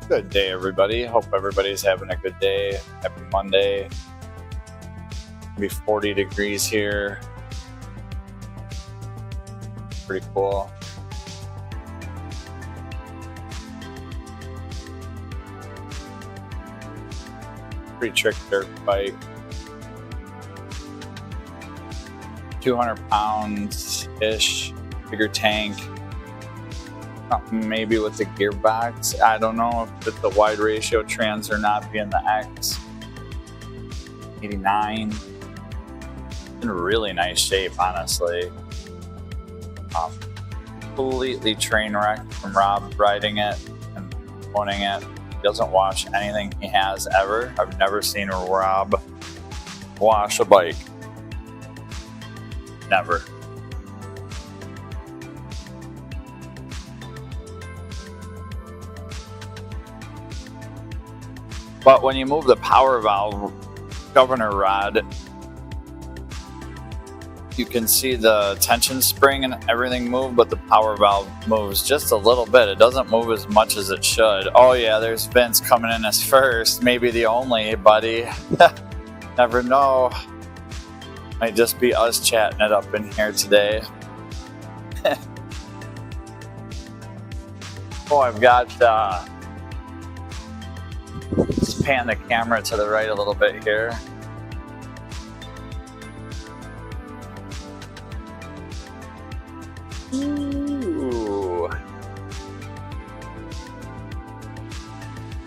Good day, everybody. Hope everybody's having a good day. Happy Monday. Maybe 40 degrees here. Pretty cool. Pretty trick dirt bike. 200 pounds ish, bigger tank. Maybe with the gearbox. I don't know if it's the wide ratio trans or not, being the X. 89. In really nice shape, honestly. Completely train wrecked from Rob riding it and owning it. He doesn't wash anything he has ever. I've never seen Rob wash a bike. Never. But when you move the power valve governor rod, you can see the tension spring and everything move, but the power valve moves just a little bit. It doesn't move as much as it should. Oh yeah, there's Vince coming in as first, maybe the only, buddy. Never know. Might just be us chatting it up in here today. Oh, I've got, just pan the camera to the right a little bit here. Ooh.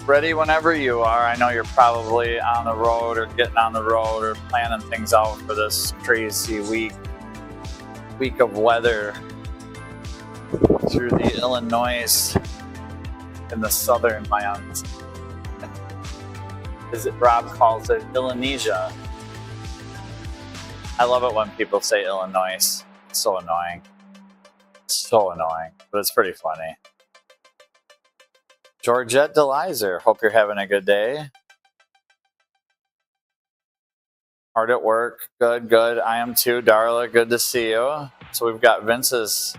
Ready whenever you are. I know you're probably on the road or getting on the road or planning things out for this crazy week of weather through the Illinois in the southern lands. As Rob calls it, Illinoisia. I love it when people say Illinois. It's so annoying. So annoying, but it's pretty funny. Georgette DeLizer, hope you're having a good day. Hard at work. Good, good. I am too, Darla. Good to see you. So we've got Vince's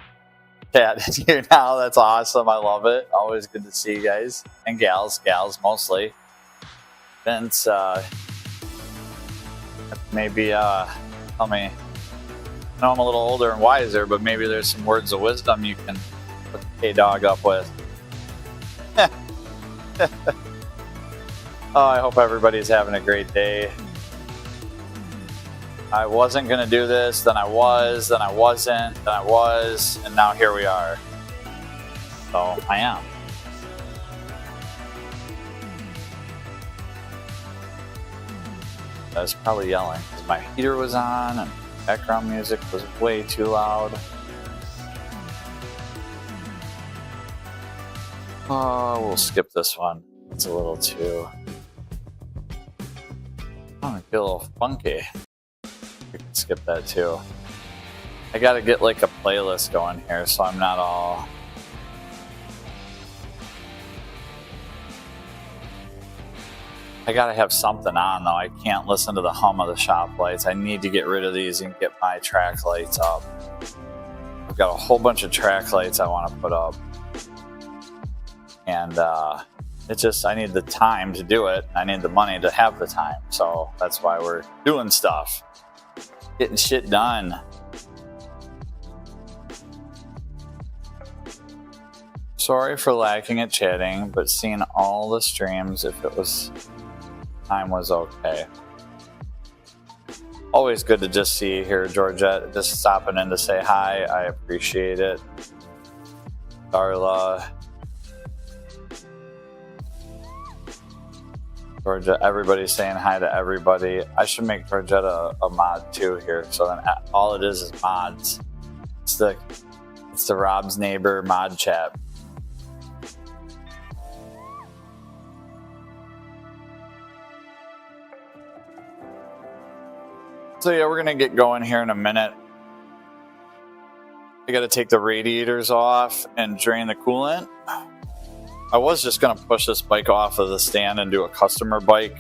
chat here now. That's awesome. I love it. Always good to see you guys. And gals mostly. Vince, maybe tell me. I know I'm a little older and wiser, but maybe there's some words of wisdom you can put the K-Dog up with. Oh, I hope everybody's having a great day. I wasn't going to do this, then I was, then I wasn't, then I was, and now here we are. So I am. I was probably yelling because my heater was on and background music was way too loud. Oh, we'll skip this one. It's a little too... Oh, it get a little funky. We can skip that too. I gotta get like a playlist going here so I'm not all... I gotta have something on though. I can't listen to the hum of the shop lights. I need to get rid of these and get my track lights up. I've got a whole bunch of track lights I want to put up. And it's just, I need the time to do it. I need the money to have the time. So that's why we're doing stuff. Getting shit done. Sorry for lacking at chatting, but seeing all the streams, if it was... time was okay. Always good to just see you here, Georgette. Just stopping in to say hi. I appreciate it. Darla. Georgette, everybody's saying hi to everybody. I should make Georgette a mod too here. So then all it is mods. It's the Rob's Neighbor mod chat. So yeah, we're gonna get going here in a minute. I gotta take the radiators off and drain the coolant. I was just gonna push this bike off of the stand and do a customer bike.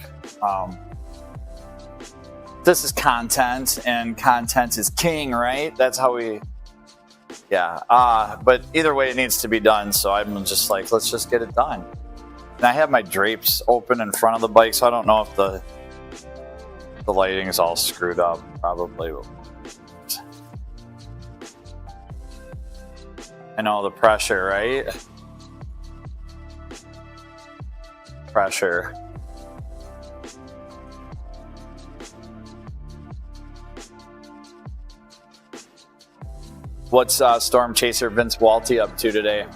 This is content, and content is king, right? That's how we... Yeah, but either way it needs to be done, so I'm just like, let's just get it done. And I have my drapes open in front of the bike, so I don't know if the lighting is all screwed up. Probably. I know the pressure, right? Pressure. What's Storm Chaser Vince Walty up to today?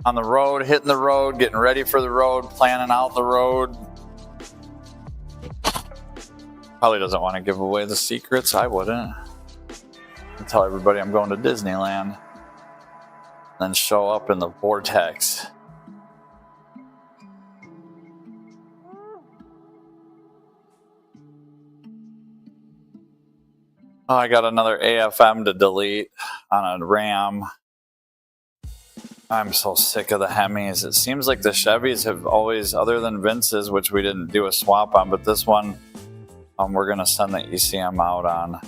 On the road, hitting the road, getting ready for the road, planning out the road. Probably doesn't want to give away the secrets. I wouldn't. I'd tell everybody I'm going to Disneyland. Then show up in the vortex. Oh, I got another AFM to delete on a Ram. I'm so sick of the Hemis. It seems like the Chevys have always, other than Vince's, which we didn't do a swap on, but this one we're going to send the ECM out on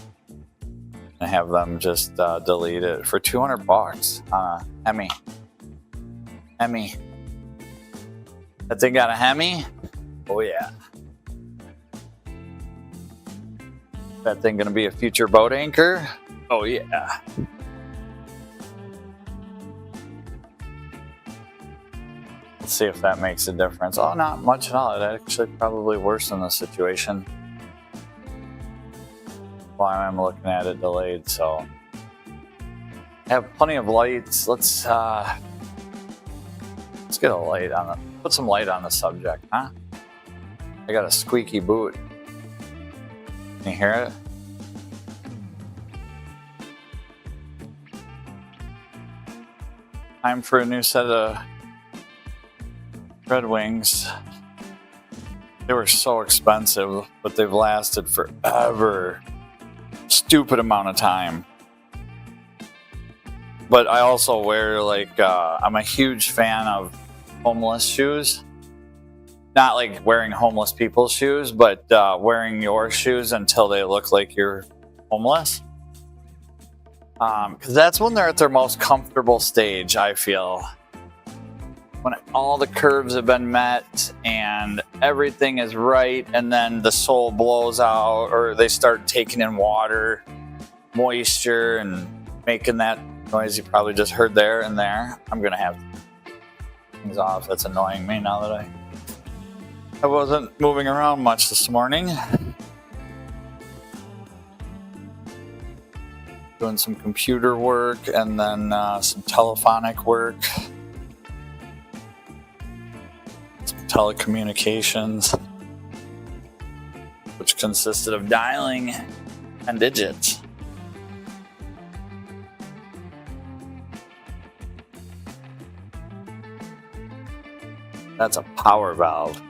and have them just delete it for $200. Hemi. Hemi. That thing got a Hemi? Oh, yeah. That thing going to be a future boat anchor? Oh, yeah. Let's see if that makes a difference. Oh, not much at all. It actually probably worsened the situation. Why I'm looking at it delayed, so I have plenty of lights. Let's get a light on it. Put some light on the subject, huh? I got a squeaky boot. Can you hear it? Time for a new set of Red Wings. They were so expensive, but they've lasted forever. Stupid amount of time. But I also wear, like, I'm a huge fan of homeless shoes. Not like wearing homeless people's shoes, but wearing your shoes until they look like you're homeless. Because that's when they're at their most comfortable stage, I feel. When all the curves have been met and everything is right, and then the sole blows out, or they start taking in water, moisture, and making that noise you probably just heard there and there. I'm going to have things off. That's annoying me now that I wasn't moving around much this morning. Doing some computer work and then some telephonic work. Telecommunications, which consisted of dialing and digits. That's a power valve.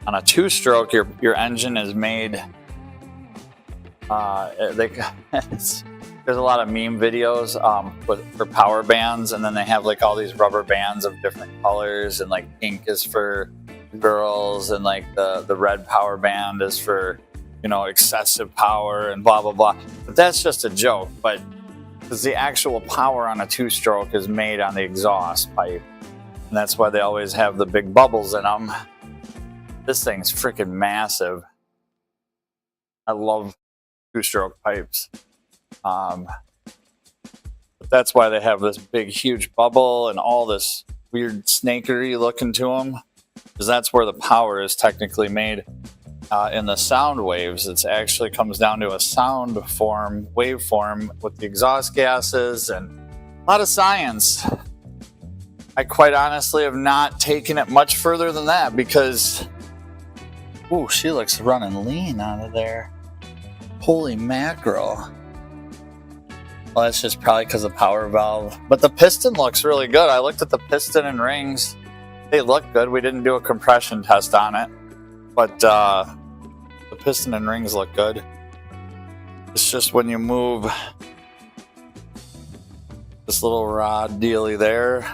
On a two-stroke, your engine is made. There's a lot of meme videos for power bands, and then they have like all these rubber bands of different colors, and like pink is for girls, and like the red power band is for, you know, excessive power and blah blah blah. But that's just a joke. But because the actual power on a two-stroke is made on the exhaust pipe, and that's why they always have the big bubbles in them. This thing's freaking massive. I love two-stroke pipes. But that's why they have this big, huge bubble and all this weird snakery look into them, because that's where the power is technically made. In the sound waves, it actually comes down to a sound form, waveform with the exhaust gases and a lot of science. I quite honestly have not taken it much further than that because, ooh, she looks running lean out of there. Holy mackerel. Well, that's just probably because of the power valve. But the piston looks really good. I looked at the piston and rings. They look good. We didn't do a compression test on it. But the piston and rings look good. It's just when you move this little rod dealy there.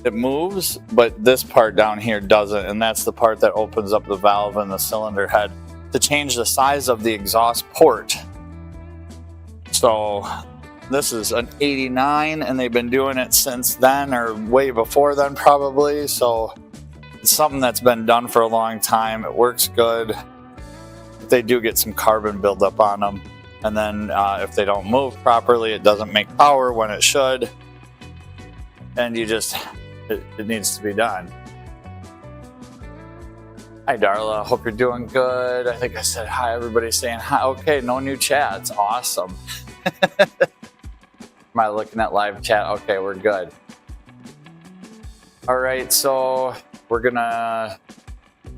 It moves, but this part down here doesn't. And that's the part that opens up the valve in the cylinder head to change the size of the exhaust port. So This is an 89, and they've been doing it since then, or way before then probably. So it's something that's been done for a long time. It works good. They do get some carbon buildup on them. And then if they don't move properly, it doesn't make power when it should. And you just, it needs to be done. Hi, Darla. Hope you're doing good. I think I said hi. Everybody's saying hi. Okay, no new chats. Awesome. Am I looking at live chat? Okay, we're good. All right, so we're gonna,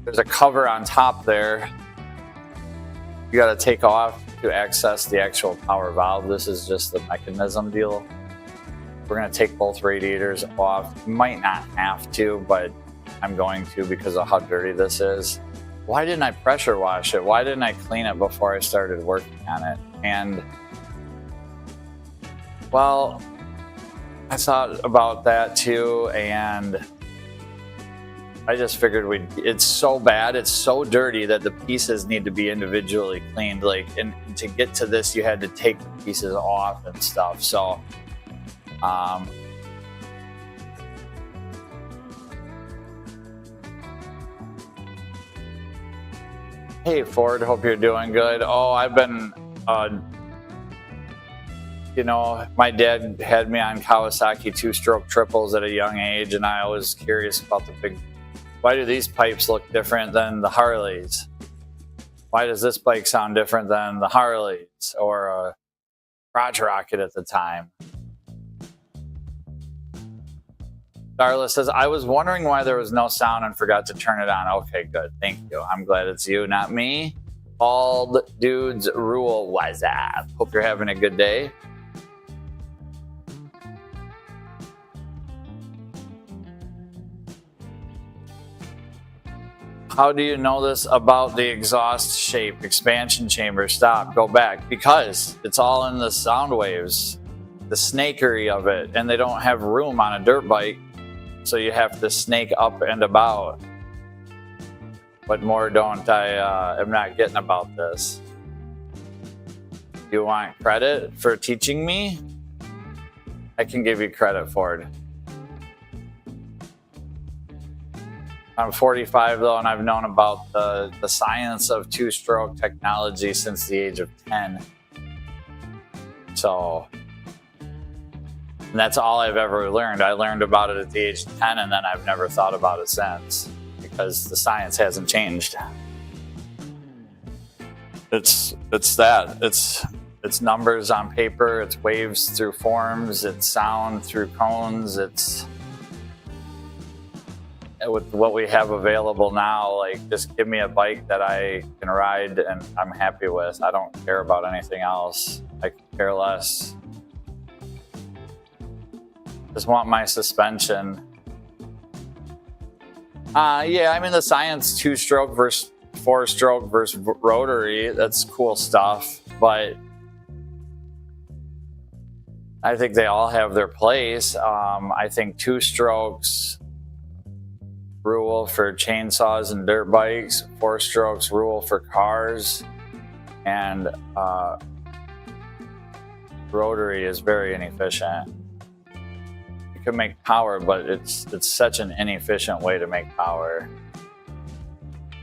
there's a cover on top there. You gotta take off to access the actual power valve. This is just the mechanism deal. We're gonna take both radiators off. You might not have to, but I'm going to because of how dirty this is. Why didn't I pressure wash it? Why didn't I clean it before I started working on it? And well, I thought about that too, and I just figured it's so bad, it's so dirty that the pieces need to be individually cleaned. Like, and to get to this, you had to take the pieces off and stuff. So, hey Ford, hope you're doing good. Oh, I've been, you know, my dad had me on Kawasaki two-stroke triples at a young age, and I was curious about the big, why do these pipes look different than the Harleys? Why does this bike sound different than the Harleys or a Crotch Rocket at the time? Darla says, I was wondering why there was no sound and forgot to turn it on. Okay, good. Thank you. I'm glad it's you, not me. Bald dudes rule. What's up? Hope you're having a good day. How do you know this about the exhaust shape? Expansion chamber, stop, go back. Because it's all in the sound waves, the snakery of it, and they don't have room on a dirt bike, so you have to snake up and about. What more don't I, am not getting about this? You want credit for teaching me? I can give you credit for it. I'm 45 though, and I've known about the science of two-stroke technology since the age of 10. So, and that's all I've ever learned. I learned about it at the age of 10, and then I've never thought about it since because the science hasn't changed. It's that. It's numbers on paper. It's waves through forms. It's sound through cones. It's with what we have available now, like, just give me a bike that I can ride and I'm happy with. I don't care about anything else. I could care less. Just want my suspension. Yeah, I mean, the science 2-stroke versus 4-stroke versus rotary, that's cool stuff, but I think they all have their place. I think 2-strokes rule for chainsaws and dirt bikes, 4-strokes rule for cars, and rotary is very inefficient. You can make power, but it's such an inefficient way to make power.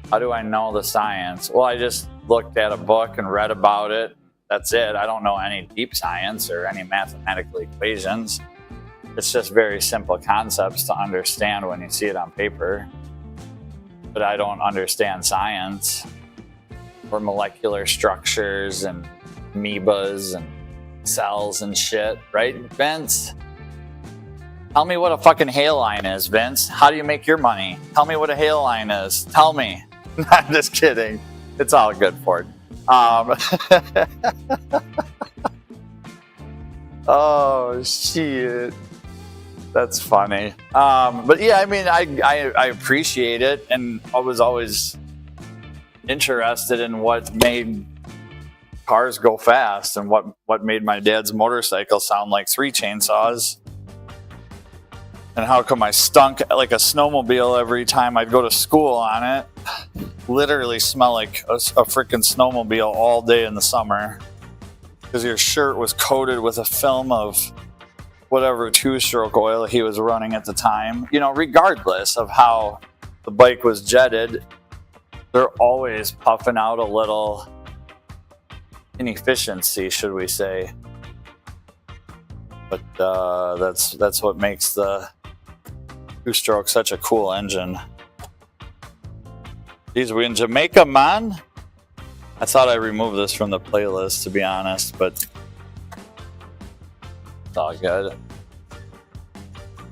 How do I know the science? Well, I just looked at a book and read about it. That's it. I don't know any deep science or any mathematical equations. It's just very simple concepts to understand when you see it on paper. But I don't understand science or molecular structures and amoebas and cells and shit, right, Vince? Tell me what a fucking halide is, Vince. How do you make your money? Tell me what a halide is. Tell me. I'm just kidding. It's all good, Ford. Oh, shit. That's funny. But yeah, I mean, I appreciate it, and I was always interested in what made cars go fast and what made my dad's motorcycle sound like 3 chainsaws. And how come I stunk like a snowmobile every time I'd go to school on it? Literally smell like a freaking snowmobile all day in the summer. because your shirt was coated with a film of whatever two-stroke oil he was running at the time. You know, regardless of how the bike was jetted, they're always puffing out a little inefficiency, should we say. But that's what makes the two-stroke such a cool engine. Geez, we in Jamaica, man? I thought I removed this from the playlist, to be honest, but it's all good.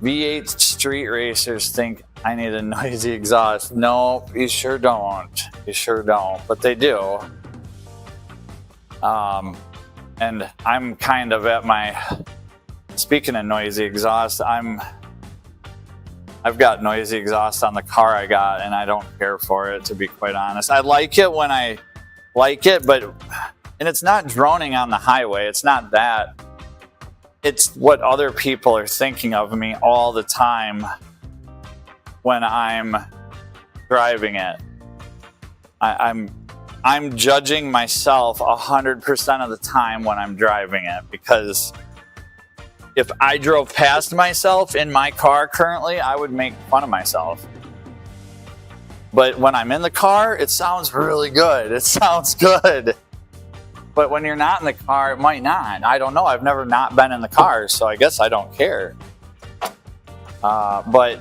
V8 street racers think I need a noisy exhaust. No, you sure don't. You sure don't, but they do. And I'm kind of at my... Speaking of noisy exhaust, I've got noisy exhaust on the car I got, and I don't care for it, to be quite honest. I like it when I like it, but and it's not droning on the highway. It's not that. It's what other people are thinking of me all the time when I'm driving it. I'm judging myself 100% of the time when I'm driving it, because if I drove past myself in my car currently, I would make fun of myself. But when I'm in the car, it sounds really good. It sounds good. But when you're not in the car, it might not. I don't know. I've never not been in the car, so I guess I don't care. But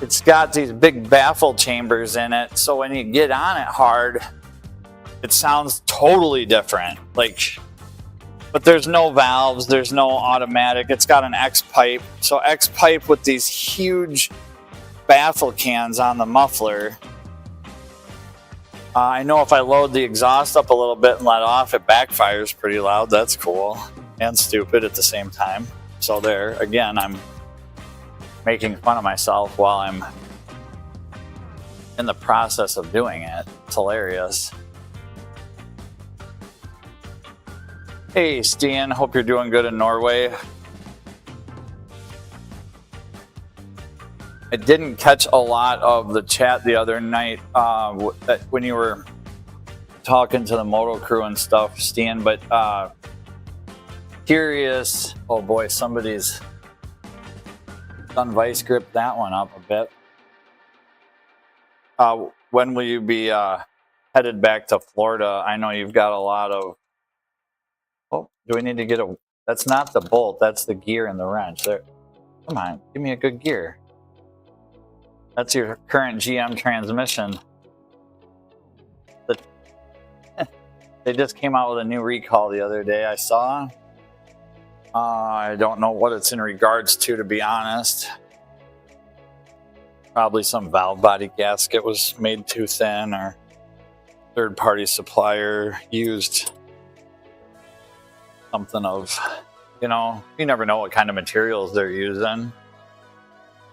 it's got these big baffle chambers in it, so when you get on it hard, it sounds totally different. But there's no valves, there's no automatic. It's got an X-pipe. So X-pipe with these huge baffle cans on the muffler. I know if I load the exhaust up a little bit and let off, it backfires pretty loud. That's cool and stupid at the same time. So there, again, I'm making fun of myself while I'm in the process of doing it. It's hilarious. Hey, Stian, hope you're doing good in Norway. I didn't catch a lot of the chat the other night when you were talking to the moto crew and stuff, Stian, but curious. Oh boy, somebody's done vice grip that one up a bit. When will you be headed back to Florida? I know you've got a lot of... Oh, do we need to get a... That's not the bolt, that's the gear and the wrench. There. Come on, give me a good gear. That's your current GM transmission. They just came out with a new recall the other day, I saw. I don't know what it's in regards to be honest. Probably some valve body gasket was made too thin, or third-party supplier used something of, you know, you never know what kind of materials they're using.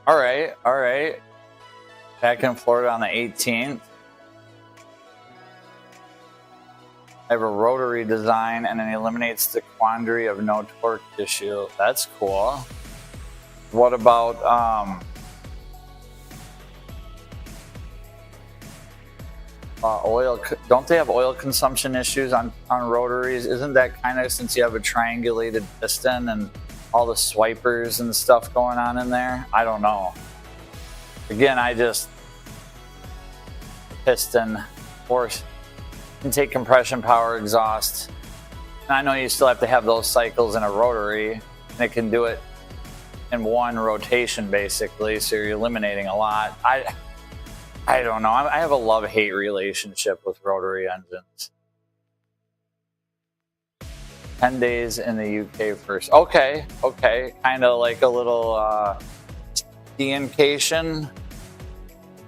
All right. Back in Florida on the 18th. I have a rotary design, and it eliminates the quandary of no torque issue. That's cool. What about oil? Don't they have oil consumption issues on rotaries? Isn't that kind of, since you have a triangulated piston and all the swipers and stuff going on in there? I don't know. Again, piston, force, intake, compression, power, exhaust. And I know you still have to have those cycles in a rotary, and it can do it in one rotation basically, so you're eliminating a lot. I don't know. I have a love-hate relationship with rotary engines. 10 days in the UK first. Okay. Kind of like a little decation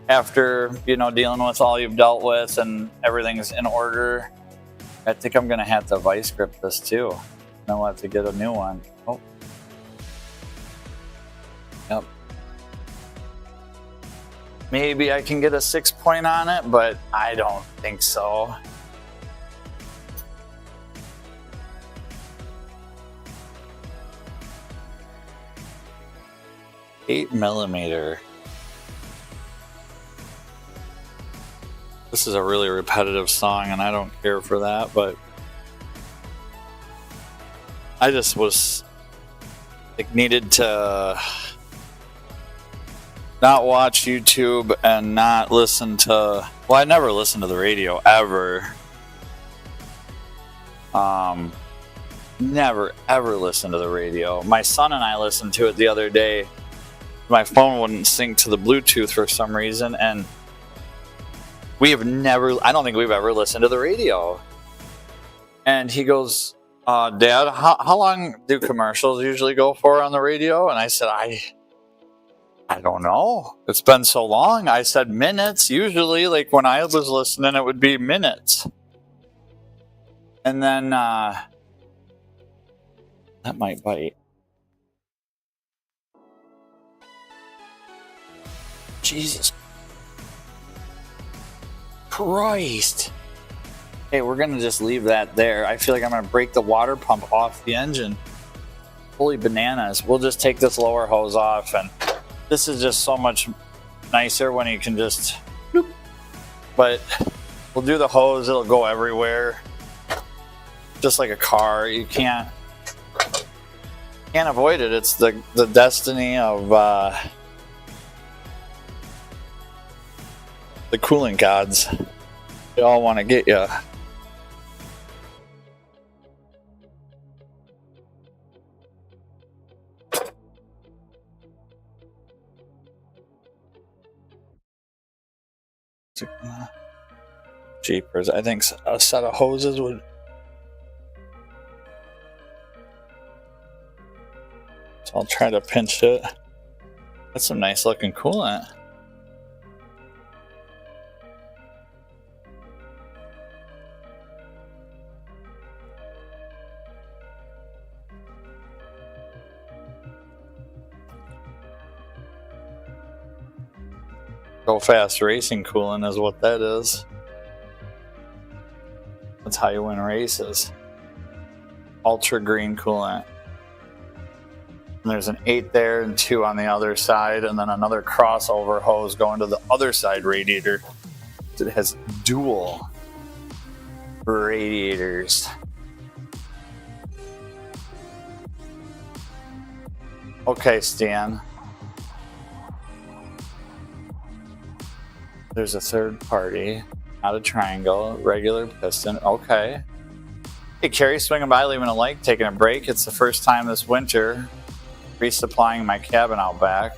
after, you know, dealing with all you've dealt with and everything's in order. I think I'm going to have to vice grip this too. Then we'll have to get a new one. Oh. Yep. Maybe I can get a 6-point on it, but I don't think so. Eight millimeter. This is a really repetitive song, and I don't care for that, but I just was like needed to not watch YouTube and not listen to. Well, I never listened to the radio ever. Never ever listened to the radio. My son and I listened to it the other day. My phone wouldn't sync to the Bluetooth for some reason, and we have never. I don't think we've ever listened to the radio. And he goes, Dad, how long do commercials usually go for on the radio? And I said, I don't know. It's been so long. I said minutes. Usually, like when I was listening, it would be minutes. And then that might bite. Jesus Christ. Hey, we're going to just leave that there. I feel like I'm going to break the water pump off the engine. Holy bananas. We'll just take this lower hose off, and this is just so much nicer when you can just... Bloop. But we'll do the hose. It'll go everywhere. Just like a car. You can't avoid it. It's the destiny of the coolant gods. They all want to get you. Jeepers, I think a set of hoses would. So I'll try to pinch it. That's some nice looking coolant. Go fast racing coolant is what that is. That's how you win races. Ultra green coolant. And there's an 8 there and 2 on the other side, and then another crossover hose going to the other side radiator. It has dual radiators. Okay, Stan. There's a third party, not a triangle, regular piston. Okay. Hey, Carrie, swinging by, leaving a like, taking a break. It's the first time this winter resupplying my cabin out back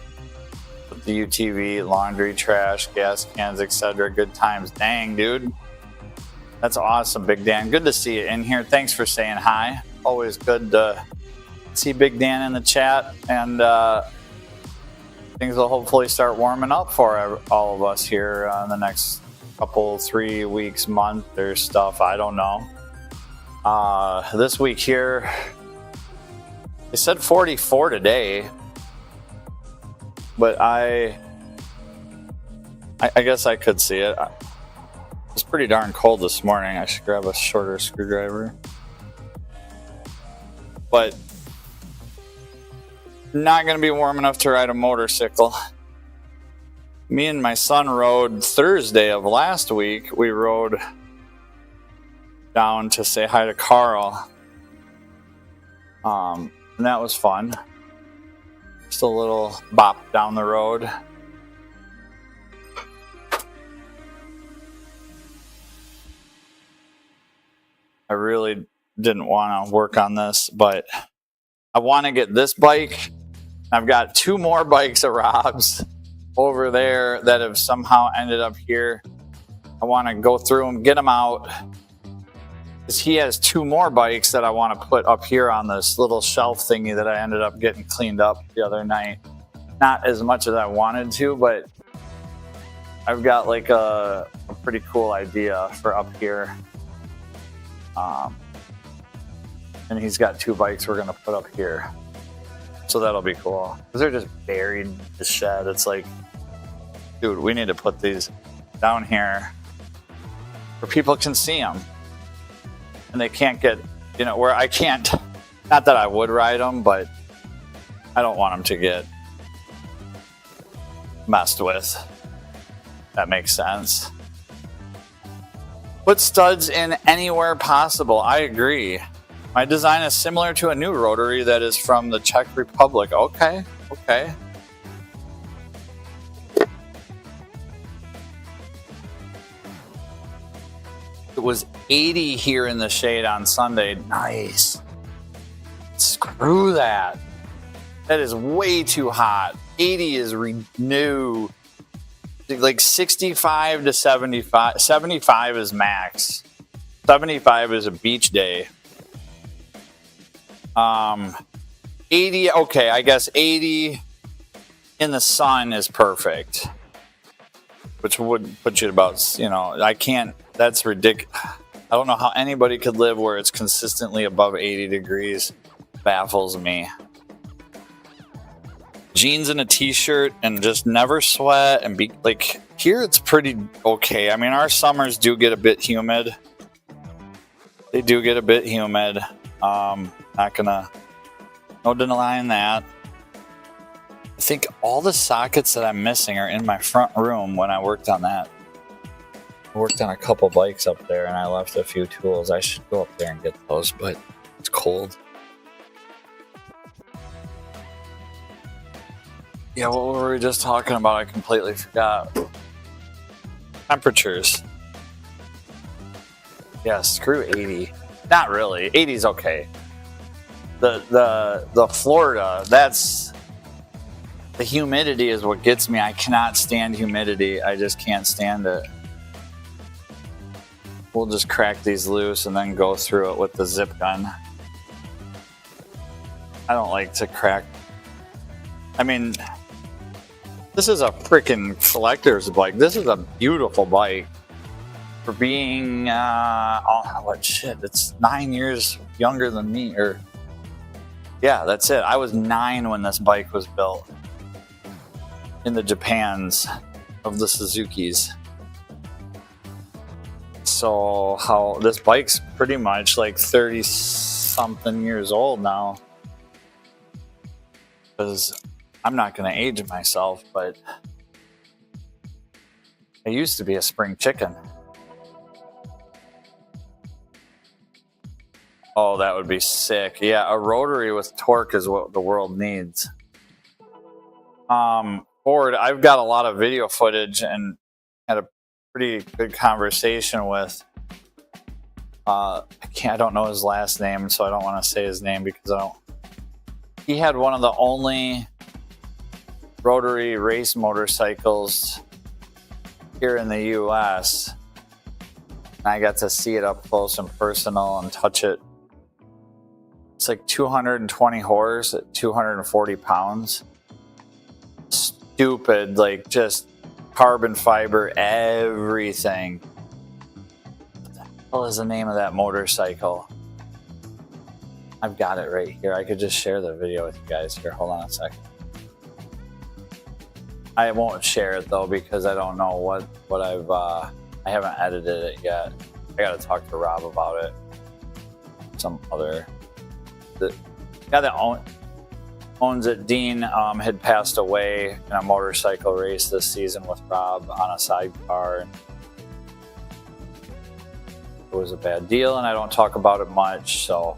with the UTV, laundry, trash, gas cans, etc. Good times. Dang, dude. That's awesome, Big Dan. Good to see you in here. Thanks for saying hi. Always good to see Big Dan in the chat, and things will hopefully start warming up for all of us here in the next couple, 3 weeks, month or stuff. I don't know. This week here, they said 44 today, but I guess I could see it. It's pretty darn cold this morning. I should grab a shorter screwdriver. But not going to be warm enough to ride a motorcycle. Me and my son rode Thursday of last week. We rode down to say hi to Carl. And that was fun. Just a little bop down the road. I really didn't want to work on this, but I want to get this bike. I've got 2 more bikes of Rob's over there that have somehow ended up here. I want to go through them, get them out. Because he has 2 more bikes that I want to put up here on this little shelf thingy that I ended up getting cleaned up the other night. Not as much as I wanted to, but I've got like a pretty cool idea for up here. And he's got 2 bikes we're going to put up here. So that'll be cool. Because they're just buried in the shed. It's like, dude, we need to put these down here where people can see them. And they can't get, where I can't, not that I would ride them, but I don't want them to get messed with. That makes sense. Put studs in anywhere possible. I agree. My design is similar to a new rotary that is from the Czech Republic. Okay, okay. It was 80 here in the shade on Sunday. Nice. Screw that. That is way too hot. 80 is new. Like 65 to 75. 75 is max. 75 is a beach day. 80, okay, I guess 80 in the sun is perfect. Which would put you at about, you know, I can't, that's ridiculous. I don't know how anybody could live where it's consistently above 80 degrees. Baffles me. Jeans and a t-shirt and just never sweat and be like, here it's pretty okay. I mean, our summers do get a bit humid. They do get a bit humid. Not gonna, no denying that. I think all the sockets that I'm missing are in my front room when I worked on that. I worked on a couple bikes up there and I left a few tools. I should go up there and get those, but it's cold. Yeah, what were we just talking about? I completely forgot. Temperatures. Yeah, screw 80. Not really. 80 is okay. The Florida, that's the humidity is what gets me. I cannot stand humidity. I just can't stand it. We'll just crack these loose and then go through it with the zip gun. I don't like to crack. I mean, this is a freaking collector's bike. This is a beautiful bike. For being, what shit, it's 9 years younger than me, or, yeah, that's it. I was 9 when this bike was built. In the Japans of the Suzukis. So, how, this bike's pretty much like 30-something years old now. Because I'm not going to age myself, but I used to be a spring chicken. Oh, that would be sick. Yeah, a rotary with torque is what the world needs. Ford, I've got a lot of video footage and had a pretty good conversation with, I don't know his last name, so I don't want to say his name because he had one of the only rotary race motorcycles here in the US. And I got to see it up close and personal and touch it. It's like 220 horse at 240 pounds. Stupid, like just carbon fiber, everything. What the hell is the name of that motorcycle? I've got it right here. I could just share the video with you guys here. Hold on a second. I won't share it though because I don't know what I haven't edited it yet. I gotta talk to Rob about it. Some other, the guy that owns it, Dean, had passed away in a motorcycle race this season with Rob on a sidecar. And it was a bad deal, and I don't talk about it much, so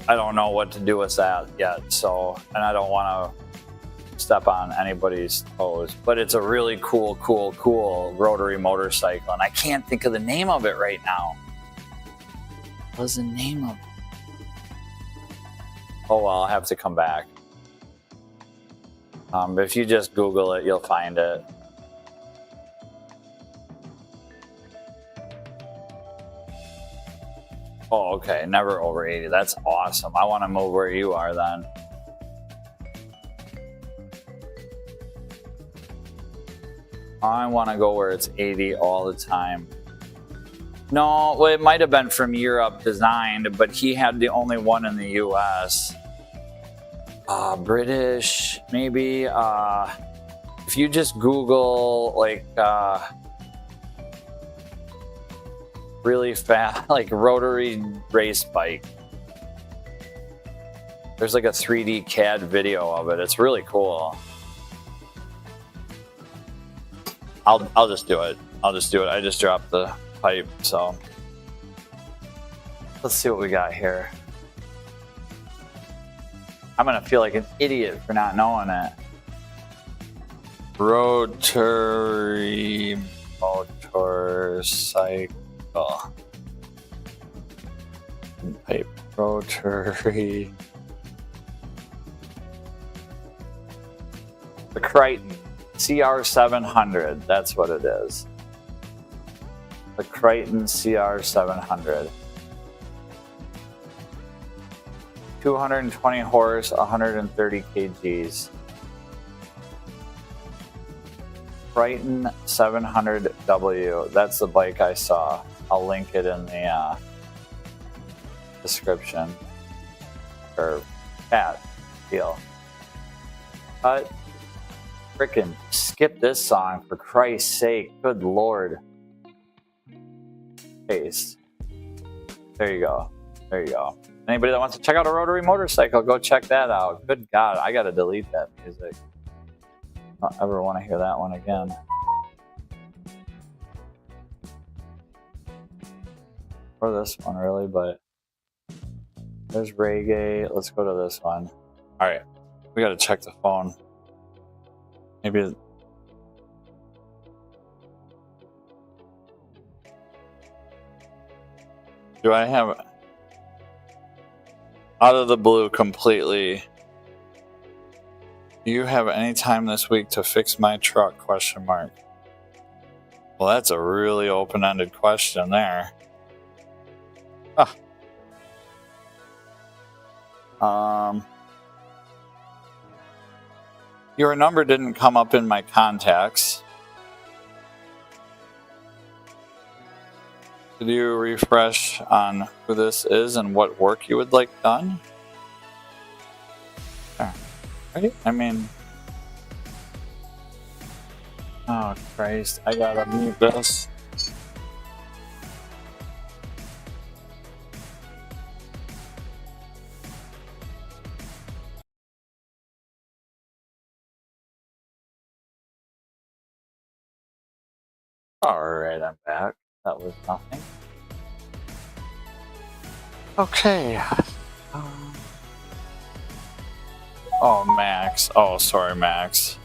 I don't know what to do with that yet. So, and I don't want to step on anybody's toes, but it's a really cool rotary motorcycle, and I can't think of the name of it right now. What's the name of it? Oh well, I'll have to come back. But if you just Google it, you'll find it. Oh, okay, never over 80. That's awesome. I want to move where you are then. I want to go where it's 80 all the time. No, well, it might have been from Europe designed, but he had the only one in the US. British, maybe. If you just Google, like, really fast, like, rotary race bike. There's like a 3D CAD video of it. It's really cool. I'll just do it. I just dropped the pipe, so. Let's see what we got here. I'm gonna feel like an idiot for not knowing it. Rotary motorcycle. Pipe. Rotary. The Crichton CR700. That's what it is. The Crichton CR700. 220 horse, 130 kgs. Crichton 700W. That's the bike I saw. I'll link it in the description. Or chat deal. But frickin' skip this song for Christ's sake. Good lord. Paste. There you go. There you go. Anybody that wants to check out a rotary motorcycle, go check that out. Good God, I gotta delete that music. I don't ever want to hear that one again. Or this one, really, but there's reggae. Let's go to this one. All right, we gotta check the phone. Maybe. Do I have out of the blue completely? Do you have any time this week to fix my truck? Question mark. Well, that's a really open-ended question there. Your number didn't come up in my contacts. Could you refresh on who this is and what work you would like done? Right? I mean, oh Christ, I gotta mute this. Alright, I'm back. That was nothing. Okay. Oh, Max. Oh, sorry, Max.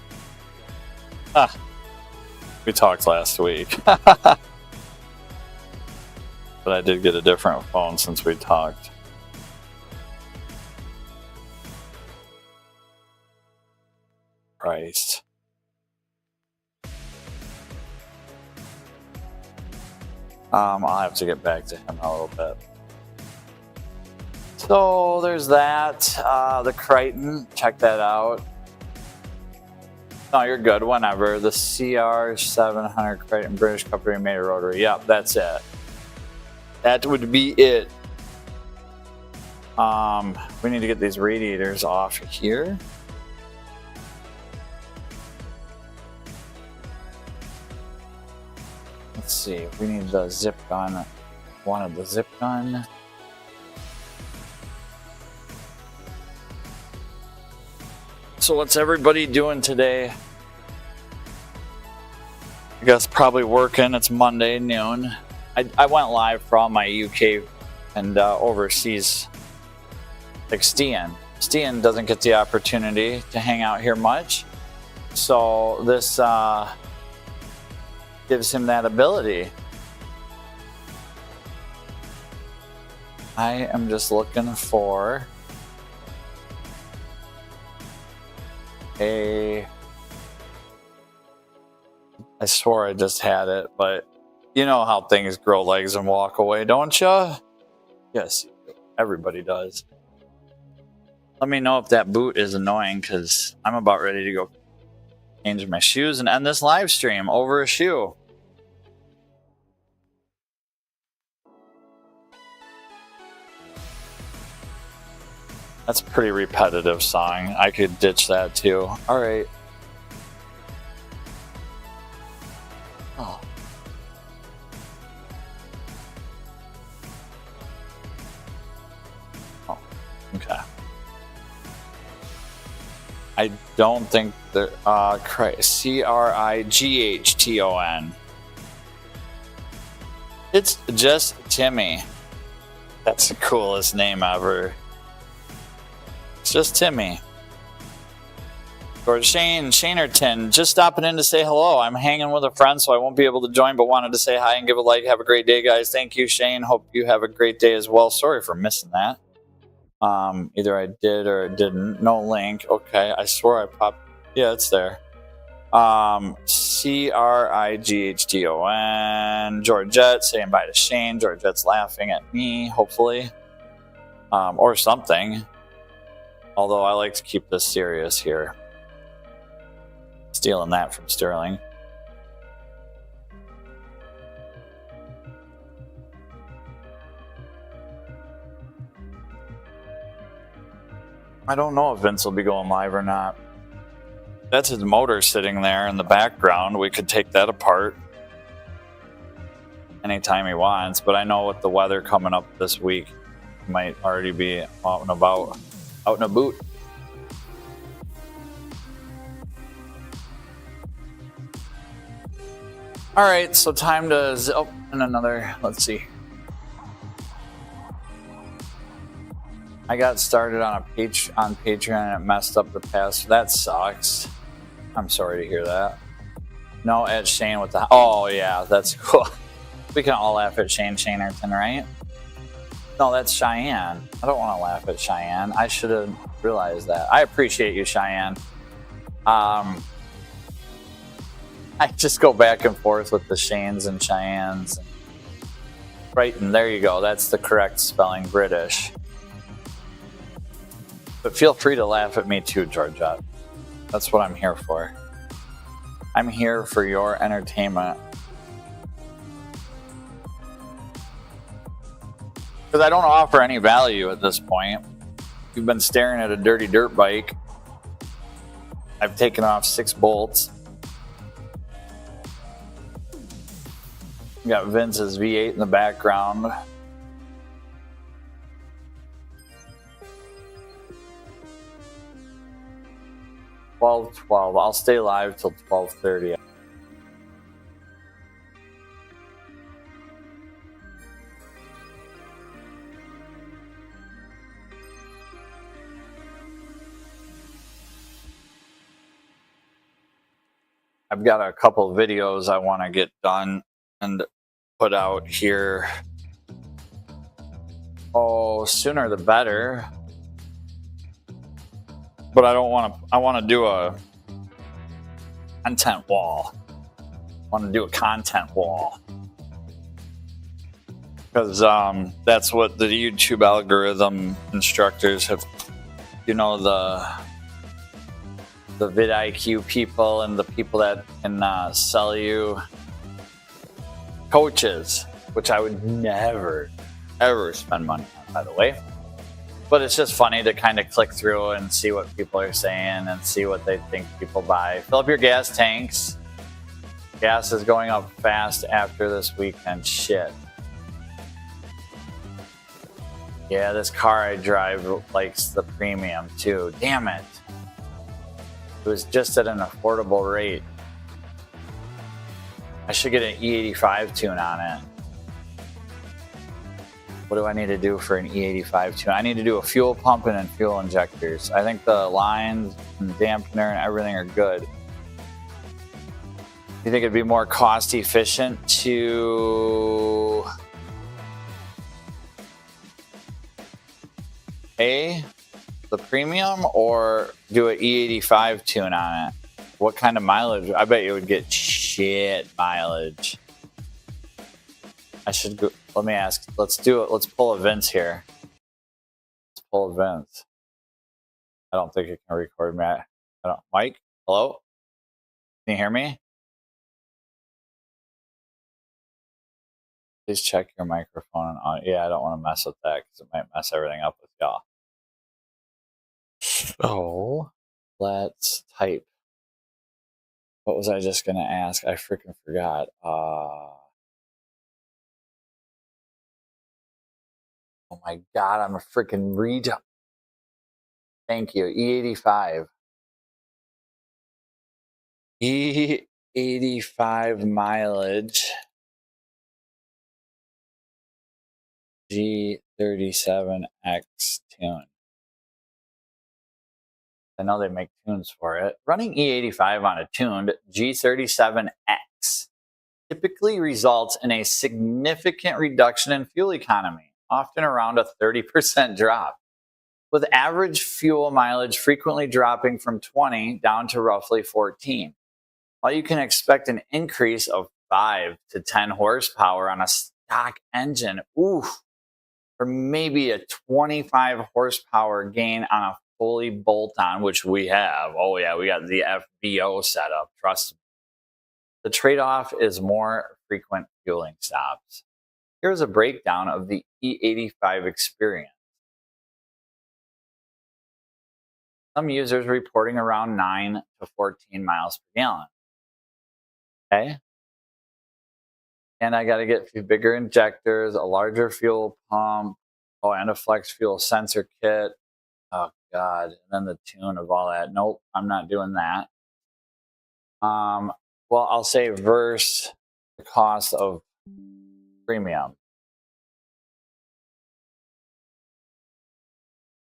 We talked last week. But I did get a different phone since we talked. Christ. I'll have to get back to him a little bit. So there's that. The Crichton, check that out. No, you're good. Whenever. The CR700 Crichton British company made a rotary. Yep, that's it. That would be it. We need to get these radiators off here. Let's see. We need the zip gun. Wanted the zip gun. So what's everybody doing today? I guess probably working. It's Monday noon. I went live for all my UK and overseas. Like Stian. Stian doesn't get the opportunity to hang out here much. So this gives him that ability. I am just looking for I swore I just had it, but you know how things grow legs and walk away, don't you? Yes, everybody does. Let me know if that boot is annoying, because I'm about ready to go change my shoes and end this live stream over a shoe. That's a pretty repetitive song. I could ditch that too. All right. Oh. Oh. Okay. I don't think they're Crighton. It's just Timmy. That's the coolest name ever. It's just Timmy. Or Shane Shanerton, just stopping in to say hello. I'm hanging with a friend, so I won't be able to join, but wanted to say hi and give a like. Have a great day, guys. Thank you, Shane. Hope you have a great day as well. Sorry for missing that. Either I did or I didn't. No link. Okay, I swear I popped. Yeah, it's there. CRIGHTON. Georgette saying bye to Shane. Georgette's laughing at me, hopefully. Or something. Although I like to keep this serious here. Stealing that from Sterling. I don't know if Vince will be going live or not. That's his motor sitting there in the background. We could take that apart anytime he wants, but I know with the weather coming up this week, he might already be out and about, out and a boot. All right, so time to and another. Let's see. I got started on Patreon and it messed up the past. That sucks. I'm sorry to hear that. No, at Shane with the. Oh yeah, that's cool. We can all laugh at Shane Shanerton, right? No, that's Cheyenne. I don't want to laugh at Cheyenne. I should have realized that. I appreciate you, Cheyenne. I just go back and forth with the Shanes and Cheyennes. Right, and there you go. That's the correct spelling, British. But feel free to laugh at me too, Georgette. That's what I'm here for. I'm here for your entertainment. Because I don't offer any value at this point. You've been staring at a dirty dirt bike. I've taken off 6 bolts. Got Vince's V8 in the background. $12. I'll stay live till 12:30. I've got a couple of videos I want to get done and put out here. Oh, sooner the better. But I don't want to. I want to do a content wall. I want to do a content wall because that's what the YouTube algorithm instructors have. You know, the vidIQ people and the people that can sell you coaches, which I would never, ever spend money on, by the way. But it's just funny to kind of click through and see what people are saying and see what they think people buy. Fill up your gas tanks. Gas is going up fast after this weekend. Shit. Yeah, this car I drive likes the premium too. Damn it. It was just at an affordable rate. I should get an E85 tune on it. What do I need to do for an E85 tune? I need to do a fuel pump and fuel injectors. I think the lines and dampener and everything are good. You think it'd be more cost efficient to pay the premium or do an E85 tune on it? What kind of mileage? I bet you would get shit mileage. I should go. Let me ask. Let's do it. Let's pull a Vince here. Let's pull a Vince. I don't think it can record me. I don't. Mike, hello? Can you hear me? Please check your microphone and audio. Yeah, I don't want to mess with that because it might mess everything up with y'all. So let's type. What was I just gonna ask? I freaking forgot. Oh my god, I'm a freaking retard. Thank you. E85. E85 mileage. G37X tune. I know they make tunes for it. Running E85 on a tuned G37X typically results in a significant reduction in fuel economy, often around a 30% drop, with average fuel mileage frequently dropping from 20 down to roughly 14. While you can expect an increase of 5 to 10 horsepower on a stock engine, or maybe a 25 horsepower gain on a fully bolt-on, which we have. Oh yeah, we got the FBO setup, trust me. The trade-off is more frequent fueling stops. Here's a breakdown of the E85 experience. Some users reporting around 9 to 14 miles per gallon. Okay. And I got to get bigger injectors, a larger fuel pump, and a flex fuel sensor kit. Oh God, and then the tune of all that. Nope, I'm not doing that. Well, I'll say versus the cost of premium.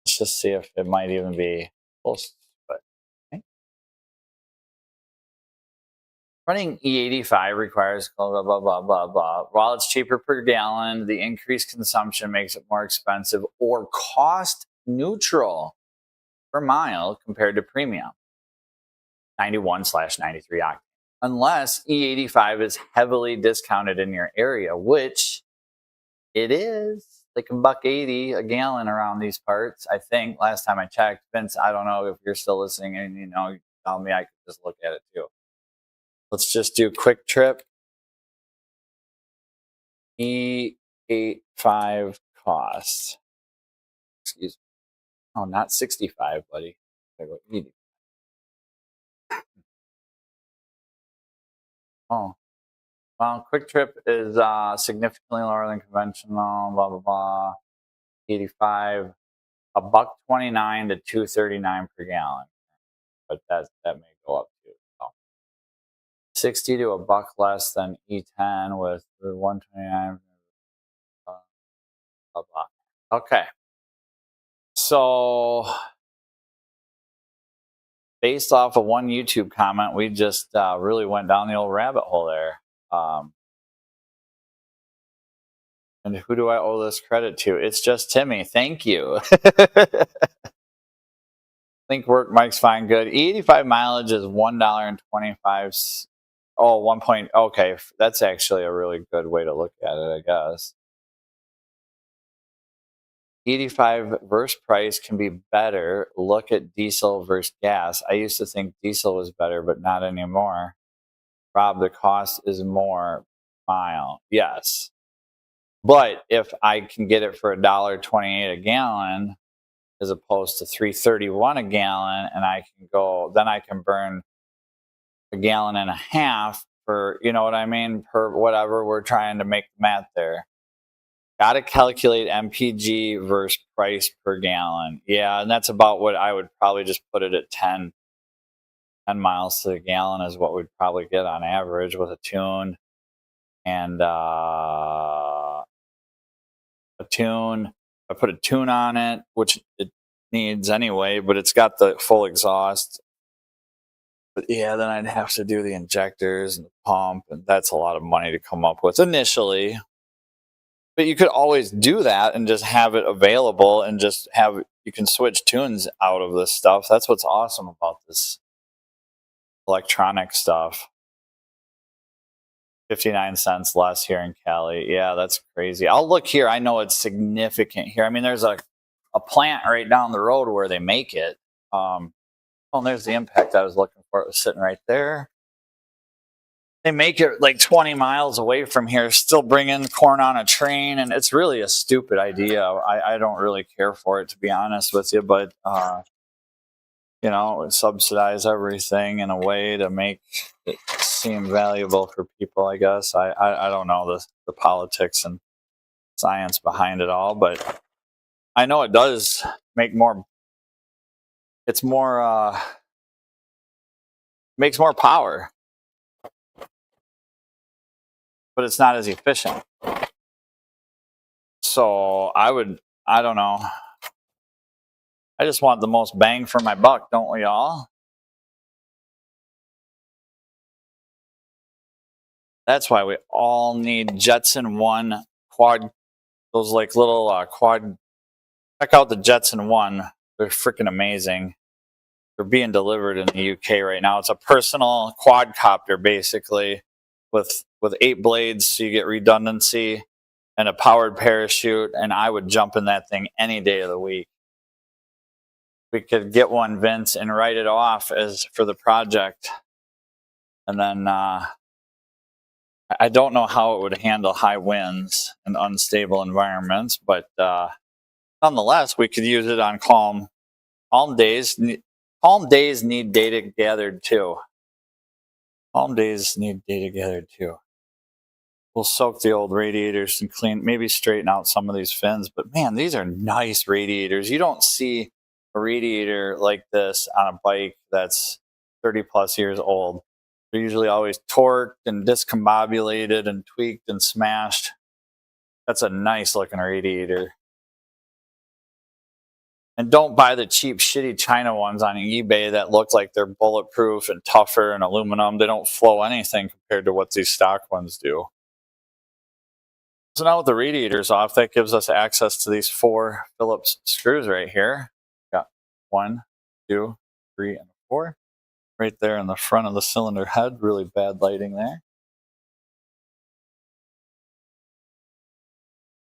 Let's just see if it might even be close. But okay. Running E85 requires blah, blah, blah, blah, blah. While it's cheaper per gallon, the increased consumption makes it more expensive or cost neutral per mile compared to premium 91/93 octane. Unless E85 is heavily discounted in your area, which it is, like $1.80 a gallon around these parts. I think last time I checked. Vince, I don't know if you're still listening, and you tell me, I could just look at it too. Let's just do quick trip. E85 cost. Excuse me. Oh, not 65, buddy. I go 80. Oh, well, quick trip is significantly lower than conventional. Blah blah blah. 85, $1.29 to $2.39 per gallon, but that may go up too. So 60 to $1 less than E10 with 129. Blah blah. Okay, so based off of one YouTube comment, we just really went down the old rabbit hole there. And who do I owe this credit to? It's just Timmy. Thank you. Link work, Mike's fine, good. E85 mileage is $1.25. Oh, 1 point. Okay, that's actually a really good way to look at it, I guess. E85 versus price can be better. Look at diesel versus gas. I used to think diesel was better, but not anymore. Rob, the cost is more mile. Yes. But if I can get it for $1.28 a gallon as opposed to $3.31 a gallon, and I can burn a gallon and a half for, you know what I mean, per whatever we're trying to make the math there. Got to calculate MPG versus price per gallon. Yeah, and that's about what I would probably just put it at 10 miles to the gallon is what we'd probably get on average with a tune. And I put a tune on it, which it needs anyway, but it's got the full exhaust. But yeah, then I'd have to do the injectors and the pump, and that's a lot of money to come up with initially. But you could always do that and just have it available and you can switch tunes out of this stuff. That's what's awesome about this electronic stuff. 59 cents less here in Cali. Yeah, that's crazy. I'll look here. I know it's significant here. I mean, there's a plant right down the road where they make it. Oh, and there's the impact I was looking for. It was sitting right there. They make it like 20 miles away from here, still bringing corn on a train, and it's really a stupid idea. I don't really care for it, to be honest with you, but subsidize everything in a way to make it seem valuable for people, I guess. I don't know the politics and science behind it all, but I know it does make more. It's more makes more power, but it's not as efficient. So I don't know. I just want the most bang for my buck, don't we all? That's why we all need Jetson 1 quad, those like little quad. Check out the Jetson 1. They're freaking amazing. They're being delivered in the UK right now. It's a personal quadcopter basically with 8 blades so you get redundancy and a powered parachute, and I would jump in that thing any day of the week. We could get one, Vince, and write it off as for the project. And then I don't know how it would handle high winds and unstable environments, but nonetheless, we could use it on calm days. Calm days need data gathered too. Calm days need data gathered too. We'll soak the old radiators and clean, maybe straighten out some of these fins. But man, these are nice radiators. You don't see a radiator like this on a bike that's 30 plus years old. They're usually always torqued and discombobulated and tweaked and smashed. That's a nice looking radiator. And don't buy the cheap, shitty China ones on eBay that look like they're bulletproof and tougher and aluminum. They don't flow anything compared to what these stock ones do. So now with the radiators off, that gives us access to these 4 Phillips screws right here. Got 1, 2, 3, and 4. Right there in the front of the cylinder head. Really bad lighting there.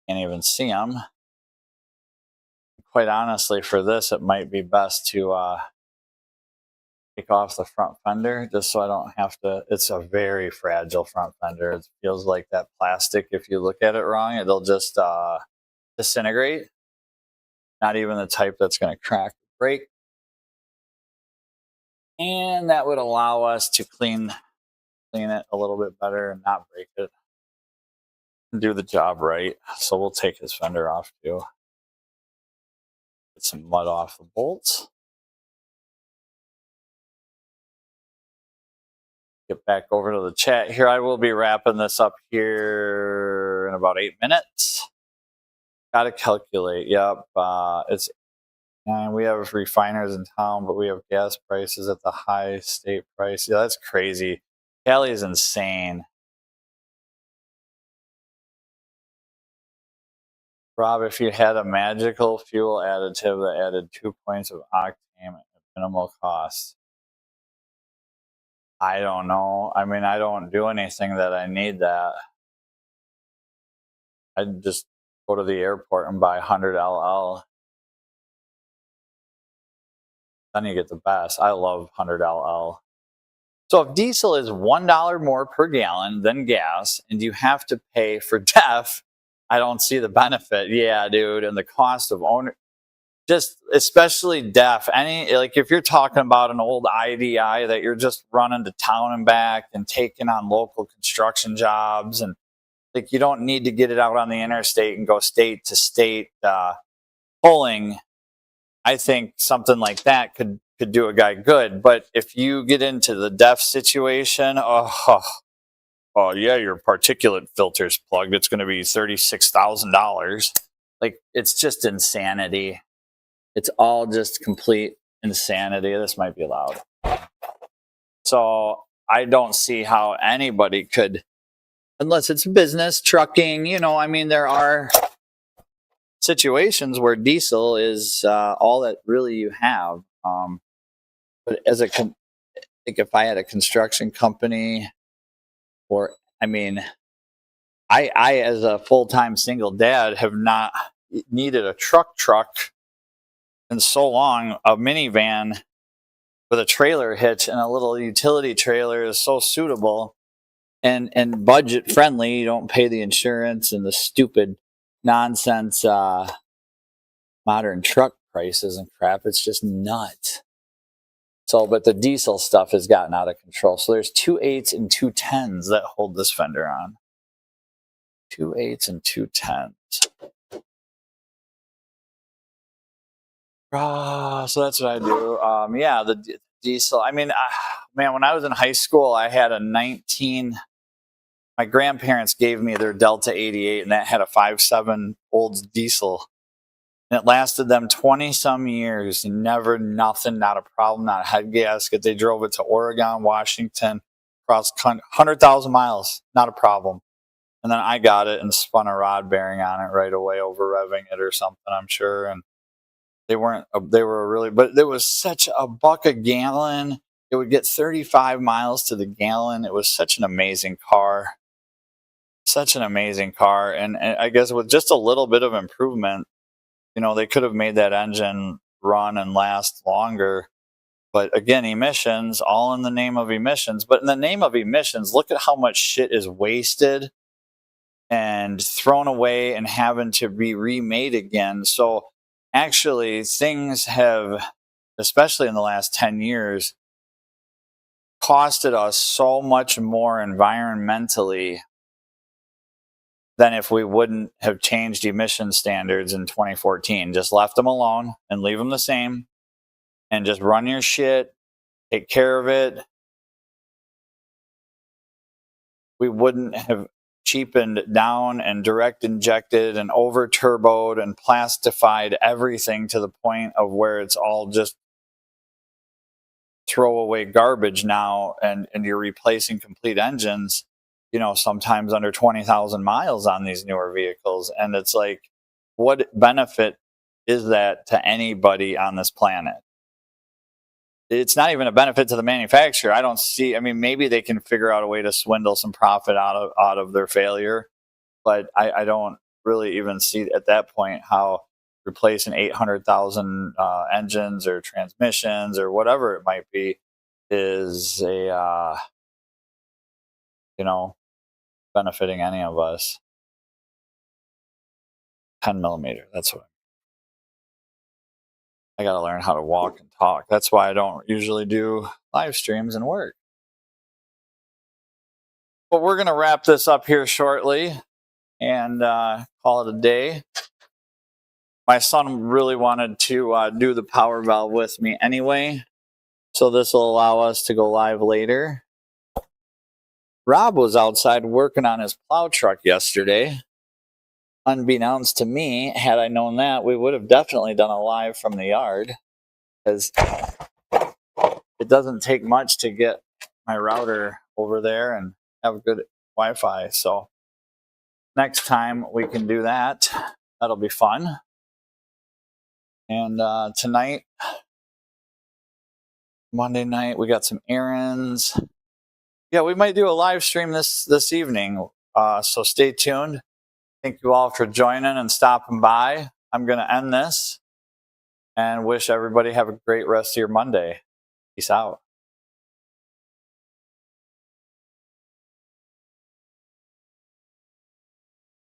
Can't even see them. Quite honestly, for this, it might be best to take off the front fender just so I don't have to. It's a very fragile front fender. It feels like that plastic. If you look at it wrong, it'll just disintegrate. Not even the type that's going to crack the brake. And that would allow us to clean it a little bit better and not break it. And do the job right. So we'll take his fender off too. Get some mud off the bolts. Get back over to the chat here. I will be wrapping this up here in about 8 minutes. Got to calculate. Yep. And we have refiners in town, but we have gas prices at the high state price. Yeah, that's crazy. Cali is insane. Rob, if you had a magical fuel additive that added 2 points of octane at minimal cost. I don't know. I mean, I don't do anything that I need that. I'd just go to the airport and buy 100 LL. Then you get the best. I love 100 LL. So if diesel is $1 more per gallon than gas and you have to pay for DEF, I don't see the benefit. Yeah, dude. And the cost of owner, just especially DEF, like if you're talking about an old IDI that you're just running to town and back and taking on local construction jobs, and like you don't need to get it out on the interstate and go state to state pulling. I think something like that could do a guy good. But if you get into the DEF situation, oh yeah, your particulate filter's plugged. It's going to be $36,000. Like, it's just insanity. It's all just complete insanity. This might be loud. So I don't see how anybody could, unless it's business, trucking, I mean, there are situations where diesel is all that really you have. But like if I had a construction company, or I mean, I as a full-time single dad have not needed a truck in so long. A minivan with a trailer hitch and a little utility trailer is so suitable and budget friendly. You don't pay the insurance and the stupid nonsense modern truck prices and crap. It's just nuts. So, but the diesel stuff has gotten out of control. So there's 2 8s and 2 10s that hold this fender on. 2 8s and 2 10s. So that's what I do. Yeah, the diesel. I mean, man, when I was in high school, I had a my grandparents gave me their Delta 88, and that had a 5.7 Olds diesel. And it lasted them 20 some years. Never, nothing, not a problem, not a head gasket. They drove it to Oregon, Washington, across 100,000 miles, not a problem. And then I got it and spun a rod bearing on it right away, over revving it or something, I'm sure. And they were really, but it was such a buck a gallon. It would get 35 miles to the gallon. It was such an amazing car. Such an amazing car. And I guess with just a little bit of improvement, they could have made that engine run and last longer. But again, emissions, all in the name of emissions. But in the name of emissions, look at how much shit is wasted and thrown away and having to be remade again. So actually, things have, especially in the last 10 years, costed us so much more environmentally than if we wouldn't have changed emission standards in 2014. Just left them alone and leave them the same and just run your shit, take care of it. We wouldn't have cheapened down and direct injected and over turboed and plastified everything to the point of where it's all just throwaway garbage now, and you're replacing complete engines, sometimes under 20,000 miles on these newer vehicles. And it's like, what benefit is that to anybody on this planet? It's not even a benefit to the manufacturer. I don't see, maybe they can figure out a way to swindle some profit out of their failure, but I don't really even see at that point how replacing 800,000 engines or transmissions or whatever it might be is a, benefiting any of us. 10 millimeter, that's what I got to learn how to walk and talk. That's why I don't usually do live streams and work. But we're going to wrap this up here shortly and call it a day. My son really wanted to do the power valve with me anyway, so this will allow us to go live later. Rob was outside working on his plow truck yesterday. Unbeknownst to me, had I known that, we would have definitely done a live from the yard, because it doesn't take much to get my router over there and have good Wi-Fi. So next time we can do that. That'll be fun. And tonight, Monday night, we got some errands. Yeah, we might do a live stream this evening. So stay tuned. Thank you all for joining and stopping by. I'm going to end this and wish everybody have a great rest of your Monday. Peace out.